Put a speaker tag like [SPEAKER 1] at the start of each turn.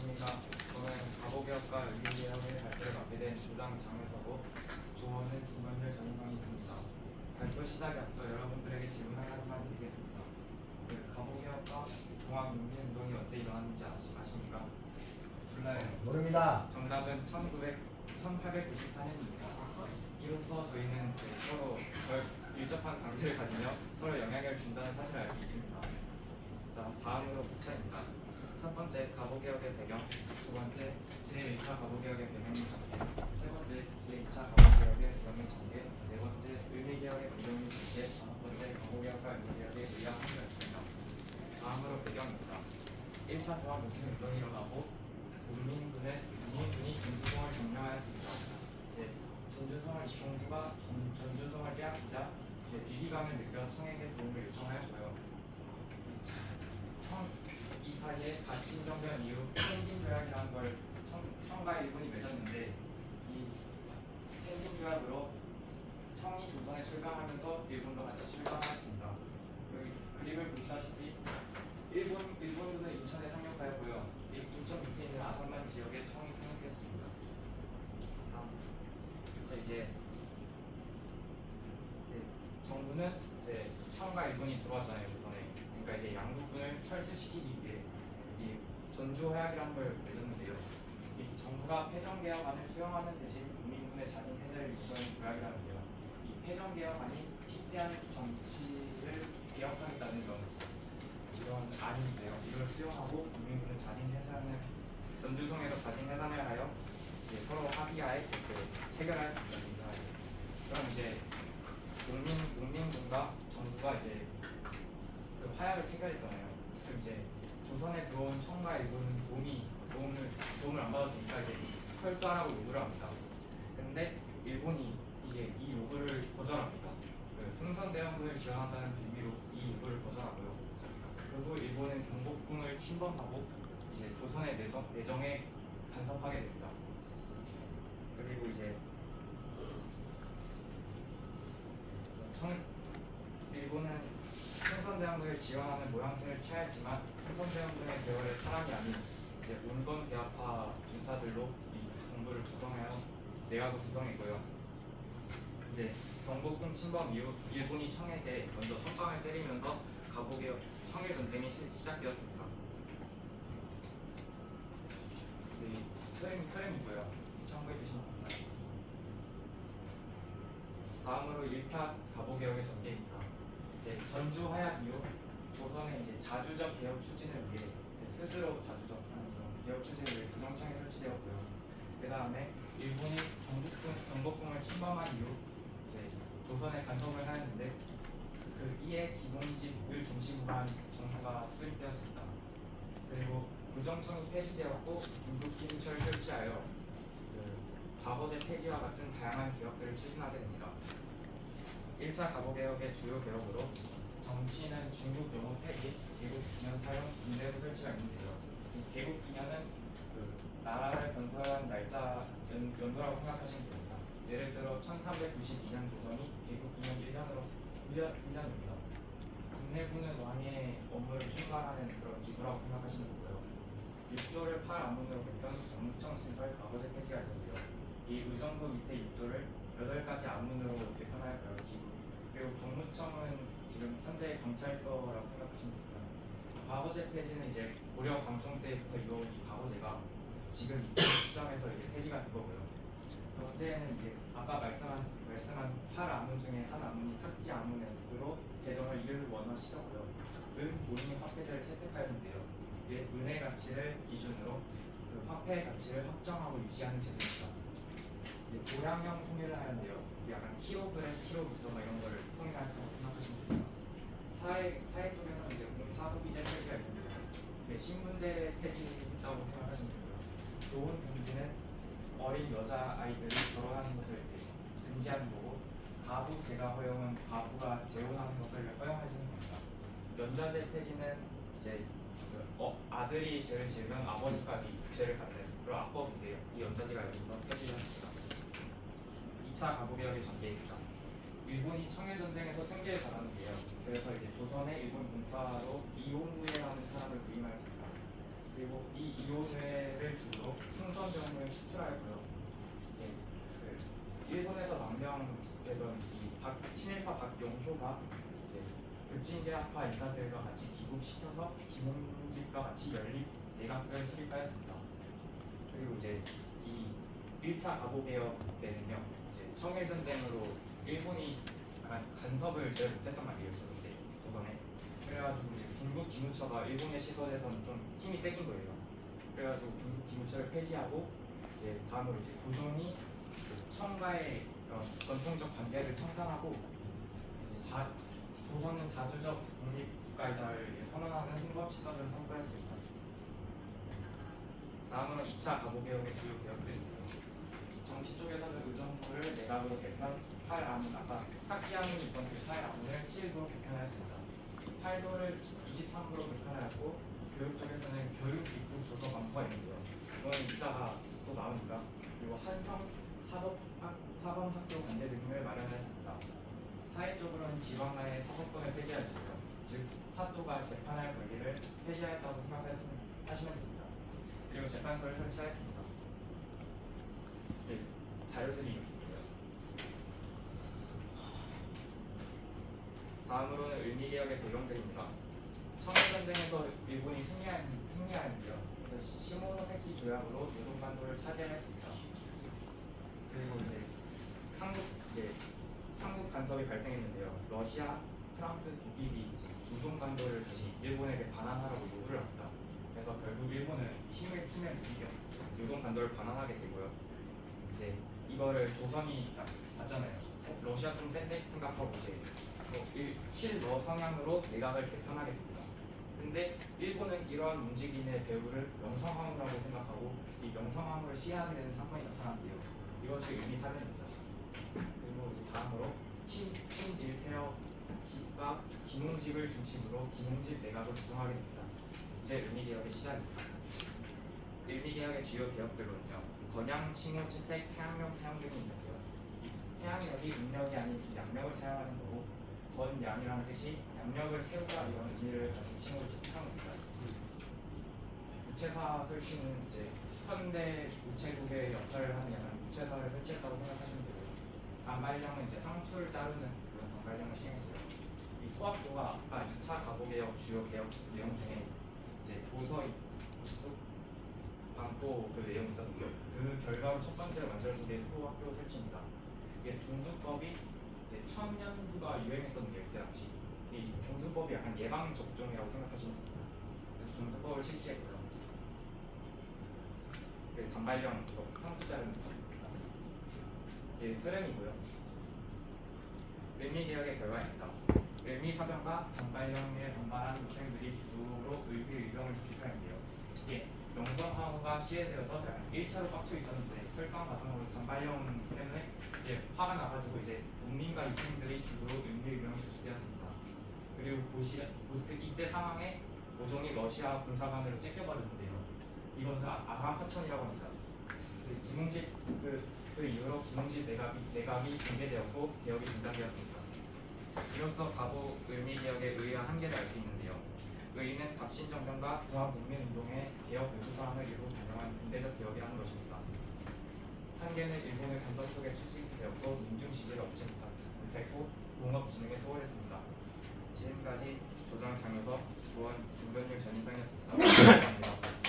[SPEAKER 1] 안녕하십니까. 저는 가보개혁과 윤리개혁의 발표를 맡게 된 조장 장혜서고 조언은 김건철 전임강이 있습니다. 발표 시작에 앞서 여러분들에게 질문 한 가지만 드리겠습니다. 가보개혁과 동학인민운동이 언제 일어났는지 아십니까?
[SPEAKER 2] 몰라요.
[SPEAKER 3] 모릅니다.
[SPEAKER 1] 정답은 1894년입니다. 이로써 저희는 서로 밀접한 관계를 가지며 서로 영향을 준다는 사실을 알 수 있습니다. 자, 다음으로 목차입니다. 첫 번째, 가보개혁의 배경. 두 번째, 제1차 가보개혁의 배경 전개. 세 번째, 제2차 가보개혁의 배경 전개. 네 번째, 윤리개혁의 배경 전개. 다섯 번째, 가보개혁과 윤리개혁의 의학 합의였습니다. 다음으로 배경입니다. 1차 동학민주운동이 일어나고 국민군이 전주성을 점령하였습니다. 전주성을 빼앗기자 위기감을 느껴 청에게 도움을 요청하였고요. 이 사이에 가친정변 이후 텐진조약이라는 걸 청과 일본이 맺었는데 이 텐진조약으로 청이 조선에 출강하면서 일본도 같이 출강하였습니다. 여기 그림을 보시다시피 일본군은 인천에 상륙하였고요. 인천 밑에 있는 아산만 지역에 청이 상륙했습니다. 이제 정부는 청과 일본이 들어왔잖아요, 조선에. 그러니까 이제 양국군을 철수시키기 위해 이 전주허약이라는 걸 맺었는데요. 이 정부가 패전개혁안을 수용하는 대신 국민군의 자진 해제를 요구하는 조약이라는데요. 이 패전개혁안이 피폐한 정치를 개혁하겠다는 이런 안인데요. 이걸 수용하고 국민군은 자진 해산을 전주성에서 자진 해산을 하여 서로 합의하에 체결하였습니다. 그럼 이제 농민군과 정부가 이제 그 화약을 체결했잖아요. 그럼 이제 조선에 들어온 청과 일본은 도움을 안 받아도 되니까 이제 철수하라고 요구를 합니다. 그런데 일본이 이제 이 요구를 거절합니다. 그 흥선대원군을 지원한다는 빌미로 이 요구를 거절하고요. 그리고 일본은 경복궁을 침범하고 이제 조선의 내정에 간섭하게 됩니다. 그리고 이제 일본은 흥선대원군을 지원하는 모양새를 취하였지만 흥선대원군의 대열의 사람이 아닌 이제 운동 대합파 군사들로 이 정부를 구성하여 내각을 구성했고요. 이제 경복궁 침범 이후 일본이 청에게 먼저 선빵을 때리면서 가보개혁 청일 전쟁이 시작되었습니다. 흐름이고요. 참고해 주시면 감사합니다. 다음으로 1차 가보개혁의 전개입니다. 전주 화약 이후 조선의 이제 자주적 개혁 추진을 위해 스스로 자주적하는 개혁 추진을 위해 구정청이 설치되었고요. 그 다음에 일본이 경복궁을 침범한 이후 이제 조선에 간섭을 하였는데 이에 기본직을 중심으로 한 정부가 수립되었습니다. 그리고 구정청이 폐지되었고 긴급기능처를 설치하여 과거제 폐지와 같은 다양한 개혁들을 추진하게 됩니다. 1차 가보개혁의 주요 개혁으로 정치는 중국 용어 폐기, 개국 기념 사용, 군대부 설치가 있는데요. 이 개국 기념은 나라를 건설한 날짜 연도라고 생각하시면 됩니다. 예를 들어 1392년 조선이 개국 기념 1년입니다. 국내부는 왕의 업무를 총괄하는 그런 기구라고 생각하시면 되고요. 6조를 8안문으로 겼던 경무청 신설 과거제 폐지가 있는데요. 이 의정부 밑에 6조를 8가지 안문으로 개편하여 기구. 그리고 경무청은 지금 현재 경찰서라고 생각하시면 됩니다. 과거제 폐지는 이제 고려 강종 때부터 이어온 이 과거제가 지금 이 시점에서 이제 폐지가 된 거고요. 번째는 이제 아까 말씀한 8안문 중에 한 안문이 탁지 안문으로 재정을 일원화시켰고요. 본인이 화폐제를 채택하였는데요. 이게 은의 가치를 기준으로 그 화폐의 가치를 확정하고 유지하는 제도입니다. 도량형 통일을 하는데요. 약간 킬로그램, 킬로미터 이런 걸 통일한다고 생각하시면 됩니다. 사회 쪽에서는 이제 공사소비재 폐지가 있는데요. 신분제 폐지했다고 생각하시면 되고요. 좋은 금지는 어린 여자아이들이 결혼하는 것을 금지하는 거고, 가부 제가 허용은 과부가 재혼하는 것을 허용하시는 겁니다. 연좌제 폐지는 이제 아들이 죄를 지으면 아버지까지 죄를 받는 그런 악법인데요. 이 연좌제가 여기서 폐지되었습니다. 2차 가부개혁의 전개입니다. 일본이 청일전쟁에서 생계를 받았는데요. 그래서 이제 조선의 일본 군사로 이온우에라는 사람을 부임하였습니다. 그리고 이 이온우에를 관제를 주로 풍선병을 수출하였고요. 네, 일본에서 망명되던 친일파 박용효가 이제 급진계학파 인사들과 같이 귀국시켜서 김홍집과 같이 연립 내각을 수립하였습니다. 그리고 이제 이 1차 가보개혁 때는요, 이제 청일전쟁으로 일본이 약간 간섭을 제일 못했단 말이에요, 조선에. 그래가지고 이제 중국 기무처가 일본의 시설에서는 좀 힘이 세진 거예요. 그래가지고 중국 기무처를 폐지하고 이제 다음으로 이제 고종이 청과의 전통적 관계를 청산하고 이제 조선은 자주적 독립국가이다를 선언하는 헌법 시설을 선포했습니다. 다음으로 2차 가보개혁의 주요 개혁들입니다. 정치 쪽에서는 의정부를 내각으로 개편할 안은 아까 탁지안이 있던 그 안을 7도로 개편하였습니다. 8도를 23도로 개편하였고 교육 쪽에서는 교육 입국 조서 반포가 있는데요. 이건 이따가 또 나오니까. 그리고 한성 사범학교 관제 등을 마련하였습니다. 사회적으로는 지방간의 사법권을 폐지하였고요. 즉 사토가 재판할 권리를 폐지하였다고 생각하시면 됩니다. 그리고 재판소를 설치하였습니다. 네, 자료들이 이렇게 있고요. 다음으로는 을미개혁의 배경들입니다. 청일전쟁에서 일본이 승리하였는데요. 그래서 시모노세키 조약으로 요동반도를 차지하였습니다. 그리고 이제 삼국 간섭이 발생했는데요. 러시아, 프랑스, 독일이 이제 요동반도를 다시 일본에게 반환하라고 요구를 합니다. 그래서 결국 일본은 힘에 못 이겨 요동반도를 반환하게 되고요. 이제 이거를 조선이 봤잖아요. 러시아 좀 센데 생각하고 이제 친러 성향으로 내각을 개편하게 됩니다. 근데 일본은 이러한 움직임의 배후를 명성황후라고 생각하고 이 명성황후를 시해하게 되는 사건이 나타났는데요. 이것이 의미사변입니다. 그리고 이제 다음으로 친일세력과 김홍집을 중심으로 김홍집 내각을 구성하게 됩니다. 이제 을미개혁의 시작입니다. 을미개혁의 주요 개혁들은요. 건양, 칭호, 채택, 태양력 사용 등이 있는데요. 이 태양력이 음력이 아닌 양력을 사용하는 거고 건양이라는 뜻이 양력을 세우다 이런 의미를 가진 칭호를 채택합니다. 무채사 설치는 이제 현대 우체국의 역할을 하는 약간 무채사를 설치했다고 생각하시면 되고요. 반발령은 이제 상투를 따르는 그런 반발령을 시행했어요. 이 소학교가 아까 2차 가보개혁 주요 개혁 내용 중에 이제 조서 입국 광고 그 내용이 있었는데요. 그 결과로 첫 번째로 만들어진 게 소학교 설치입니다. 이게 종수법이 이제 1000년도가 유행했었는데요. 이때 당시 이 종수법이 약간 예방 접종이라고 생각하시면 됩니다. 그래서 종수법을 실시했고요. 반발령 상투자는 흐름이고요. 을미개혁의 결과입니다. 을미사변과 반발령에 반발한 학생들이 주로 을미의병을 조직하는데요. 이게 명성황후가 시해되어서 1차로 빡쳐 있었는데 설상가상으로 반발령 때문에 이제 화가 나가지고 이제 농민과 이생들이 주로 을미의병이 조직되었습니다. 그리고 이때 상황에 고종이 러시아 군사관으로 째껴버렸는데요. 이것은 아람 파천이라고 합니다. 김홍집 그 이후로 김홍집 내각이 붕괴되었고 개혁이 중단되었습니다. 이로써 가보 을미개혁의 의의와 한계를 알 수 있는데요. 의의는 갑신정변과 동학농민운동의 개혁 요구사항을 일부 반영한 근대적 개혁이라는 것입니다. 한계는 일본의 간섭 속에 추진되었고 민중 지지를 얻지 못했고 농업진흥에 소홀했습니다. 지금까지 조정 장효석, 조원 김건율 전인상이었습니다. 감사합니다.